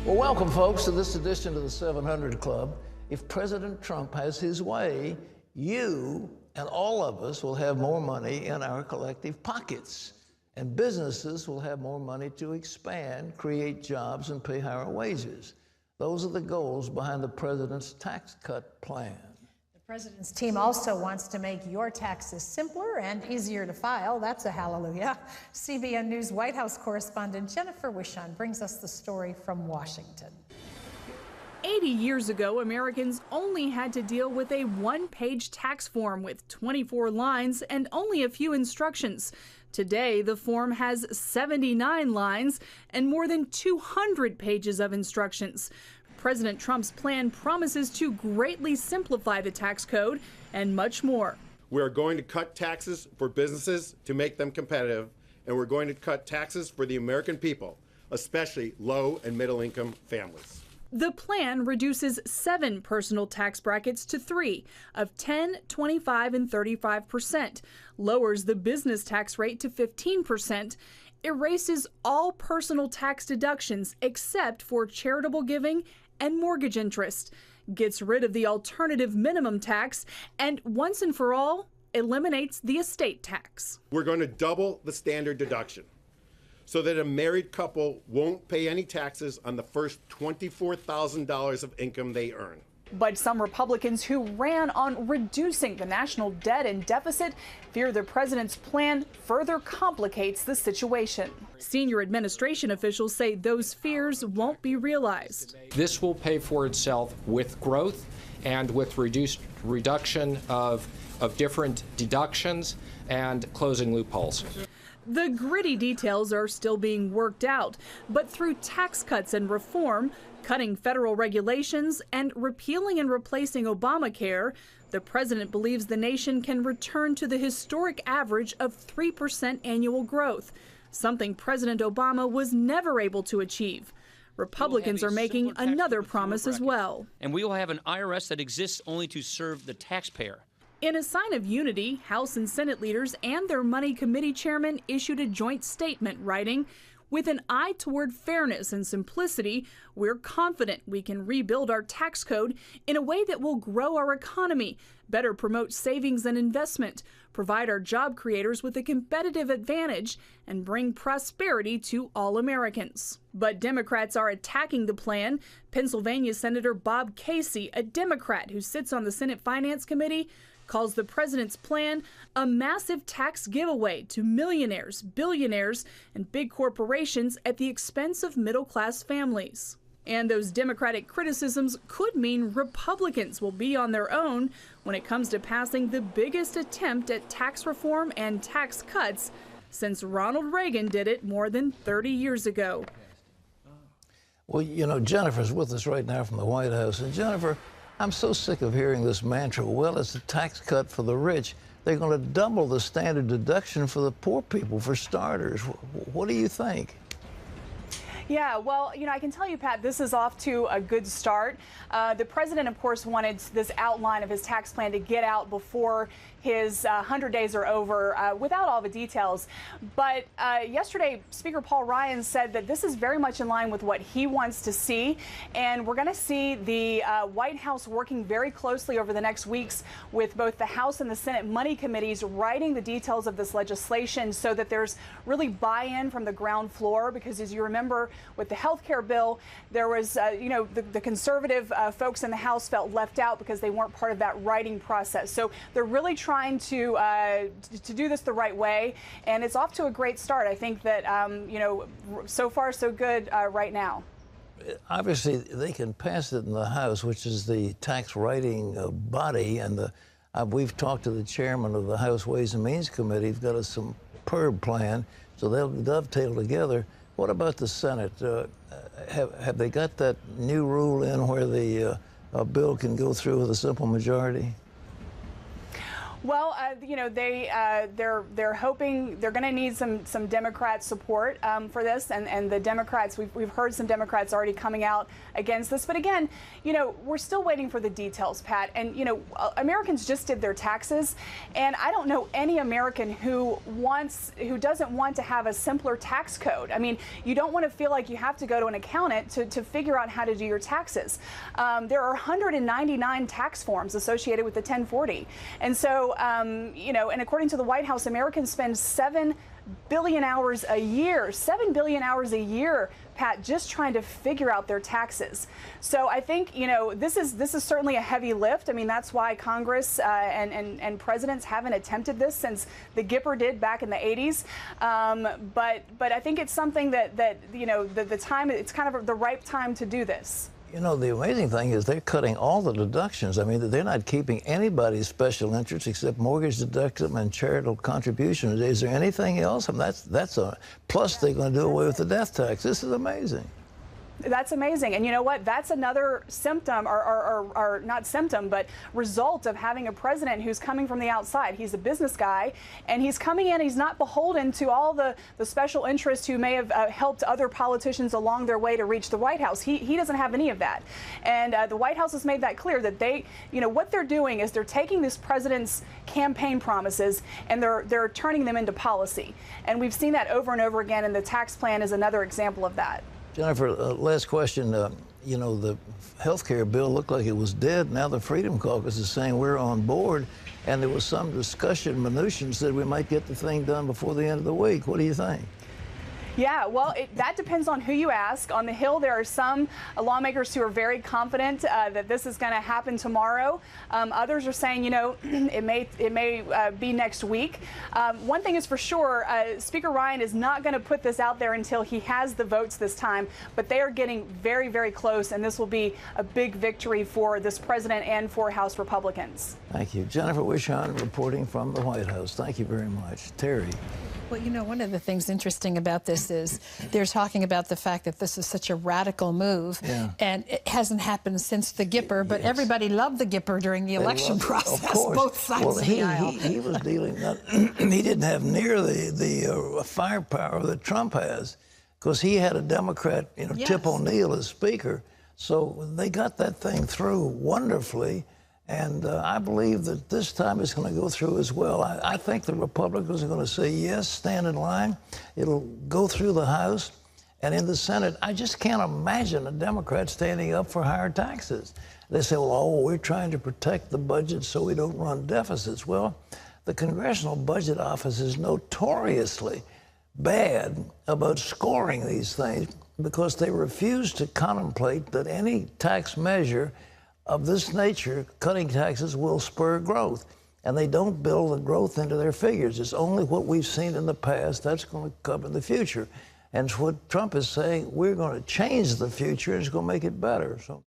Well, welcome, folks, to this edition of the 700 Club. If President Trump has his way, you and all of us will have more money in our collective pockets. And businesses will have more money to expand, create jobs, and pay higher wages. Those are the goals behind the president's tax cut plan. The president's team also wants to make your taxes simpler and easier to file. That's a hallelujah. CBN News White House correspondent Jennifer Wishon brings us the story from Washington. 80 years ago, Americans only had to deal with a one-page tax form with 24 lines and only a few instructions. Today, the form has 79 lines and more than 200 pages of instructions. President Trump's plan promises to greatly simplify the tax code and much more. We're going to cut taxes for businesses to make them competitive, and we're going to cut taxes for the American people, especially low and middle income families. The plan reduces 7 personal tax brackets to 3 of 10, 25, and 35%, lowers the business tax rate to 15%, erases all personal tax deductions except for charitable giving and mortgage interest, gets rid of the alternative minimum tax, and once and for all, eliminates the estate tax. We're going to double the standard deduction so that a married couple won't pay any taxes on the first $24,000 of income they earn. But some Republicans who ran on reducing the national debt and deficit fear the president's plan further complicates the situation. Senior administration officials say those fears won't be realized. This will pay for itself with growth and with reduction of different deductions and closing loopholes. The gritty details are still being worked out, but through tax cuts and reform, cutting federal regulations, and repealing and replacing Obamacare, the president believes the nation can return to the historic average of 3% annual growth, something President Obama was never able to achieve. Republicans are making another promise as well. And we will have an IRS that exists only to serve the taxpayer. In a sign of unity, House and Senate leaders and their Money Committee chairman issued a joint statement writing, "With an eye toward fairness and simplicity, we're confident we can rebuild our tax code in a way that will grow our economy, better promote savings and investment, provide our job creators with a competitive advantage, and bring prosperity to all Americans." But Democrats are attacking the plan. Pennsylvania Senator Bob Casey, a Democrat who sits on the Senate Finance Committee, calls the president's plan a massive tax giveaway to millionaires, billionaires, and big corporations at the expense of middle-class families. And those Democratic criticisms could mean Republicans will be on their own when it comes to passing the biggest attempt at tax reform and tax cuts since Ronald Reagan did it more than 30 years ago. Well, you know, Jennifer's with us right now from the White House. And Jennifer, I'm so sick of hearing this mantra, well, it's a tax cut for the rich. They're going to double the standard deduction for the poor people, for starters. What do you think? Yeah, well, you know, I can tell you, Pat, this is off to a good start. The president, of course, wanted this outline of his tax plan to get out before his 100 days are over without all the details. But yesterday, Speaker Paul Ryan said that this is very much in line with what he wants to see. And we're going to see the White House working very closely over the next weeks with both the House and the Senate Money Committees writing the details of this legislation so that there's really buy-in from the ground floor. Because as you remember, with the health care bill, there was, you know, the conservative folks in the House felt left out because they weren't part of that writing process. So they're really trying to do this the right way, and it's off to a great start. I think that, you know, so far so good right now. Obviously, they can pass it in the House, which is the tax writing body, and we've talked to the chairman of the House Ways and Means Committee. He's got a superb plan, so they'll dovetail together. What about the Senate? Have they got that new rule in where the bill can go through with a simple majority? Well, you know, they're hoping they're going to need some Democrat support for this, and the Democrats, we've heard some Democrats already coming out against this. But again, you know, we're still waiting for the details, Pat. And you know, Americans just did their taxes, and I don't know any American who doesn't want to have a simpler tax code. I mean, you don't want to feel like you have to go to an accountant to figure out how to do your taxes. There are 199 tax forms associated with the 1040, and so. You know, and according to the White House, Americans spend 7 billion hours a year, 7 billion hours a year, Pat, just trying to figure out their taxes. So I think, you know, this is certainly a heavy lift. I mean, that's why Congress and presidents haven't attempted this since the Gipper did back in the 80s. But I think it's something that you know, the time, it's kind of the ripe time to do this. You know, the amazing thing is they're cutting all the deductions. I mean, they're not keeping anybody's special interest except mortgage deduction and charitable contributions. Is there anything else? I mean, that's a plus. They're going to do away with the death tax. This is amazing. That's amazing. And you know what? That's another symptom, or not symptom, but result of having a president who's coming from the outside. He's a business guy, and he's coming in. He's not beholden to all the special interests who may have helped other politicians along their way to reach the White House. He doesn't have any of that. And the White House has made that clear that they, you know, what they're doing is they're taking this president's campaign promises and they're turning them into policy. And we've seen that over and over again, and the tax plan is another example of that. Jennifer, last question. You know, the health care bill looked like it was dead. Now the Freedom Caucus is saying we're on board, and there was some discussion, minutiae, said we might get the thing done before the end of the week. What do you think? Yeah, well, that depends on who you ask. On the Hill, there are some lawmakers who are very confident that this is going to happen tomorrow. Others are saying, you know, it may be next week. One thing is for sure, Speaker Ryan is not going to put this out there until he has the votes this time. But they are getting very, very close, and this will be a big victory for this president and for House Republicans. Thank you. Jennifer Wishon reporting from the White House. Thank you very much. Terry. Well, you know, one of the things interesting about this is they're talking about the fact that this is such a radical move, and it hasn't happened since the Gipper, but everybody loved the Gipper during the election process, of course. both sides of the aisle. He was dealing, he didn't have near the firepower that Trump has, because he had a Democrat, you know, Tip O'Neill as Speaker, so they got that thing through wonderfully. And I believe that this time it's going to go through as well. I think the Republicans are going to say yes, stand in line. It'll go through the House. And in the Senate, I just can't imagine a Democrat standing up for higher taxes. They say, well, oh, we're trying to protect the budget so we don't run deficits. Well, the Congressional Budget Office is notoriously bad about scoring these things because they refuse to contemplate that any tax measure of this nature, cutting taxes, will spur growth. And they don't build the growth into their figures. It's only what we've seen in the past that's going to come in the future. And it's what Trump is saying, we're going to change the future and it's going to make it better. So.